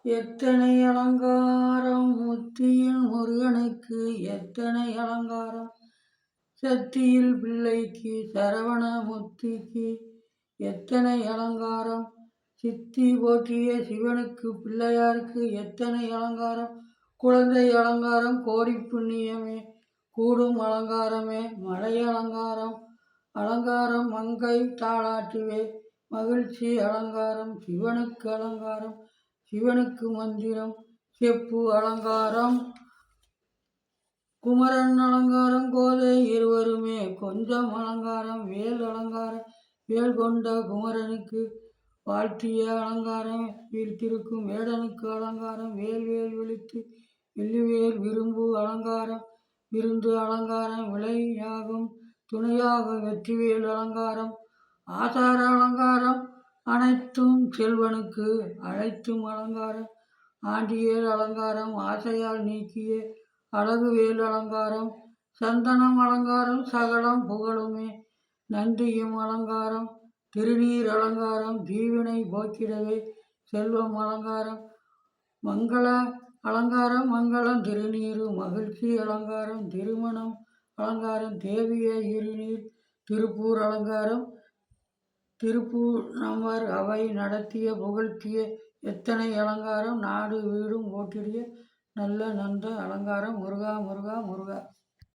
எத்தனை அலங்காரம் முத்தியில் முருகனுக்கு, எத்தனை அலங்காரம் சத்தியில் பிள்ளைக்கு, சரவண முத்திக்கு எத்தனை அலங்காரம், சித்தி போற்றிய சிவனுக்கு பிள்ளையாருக்கு எத்தனை அலங்காரம், குழந்தை அலங்காரம் கோடி புண்ணியமே கூடும் அலங்காரமே, மலை அலங்காரம் அலங்காரம் மங்கை தாளாட்டுவே மகிழ்ச்சி அலங்காரம், சிவனுக்கு அலங்காரம் சிவனுக்கு மந்திரம் செப்பு அலங்காரம், குமரன் அலங்காரம் கோதை இருவருமே கொஞ்சம் அலங்காரம், வேல் அலங்காரம் வேல் கொண்ட குமரனுக்கு வாழ்த்திய அலங்காரம், வீழ்த்திருக்கும் வேடனுக்கு அலங்காரம், வேல் வேல் விழித்து வெள்ளிவேல் விரும்பு அலங்காரம், விருந்து அலங்காரம் விளையாகும் துணையாக வெற்றிவேல் அலங்காரம், ஆசார அலங்காரம் அனைத்தும் செல்வனுக்கு அழைத்தும் அலங்காரம், ஆண்டியேல் அலங்காரம் ஆசையால் நீக்கிய அழகுவேல் அலங்காரம், சந்தனம் அலங்காரம் சகலம் புகழுமே நன்றியும் அலங்காரம், திருநீர் அலங்காரம் தீவினை போக்கிடவே செல்வம் அலங்காரம், மங்கள அலங்காரம் மங்களம் திருநீரு மகிழ்ச்சி அலங்காரம், திருமணம் அலங்காரம் தேவிய இருநீர், திருப்பூர் அலங்காரம் திருப்பூர் நமர் அவை நடத்திய புகழ்த்திய எத்தனை அலங்காரம், நாடு வீடும் ஓட்டிய நல்ல நந்த அலங்காரம், முருகா முருகா முருகா.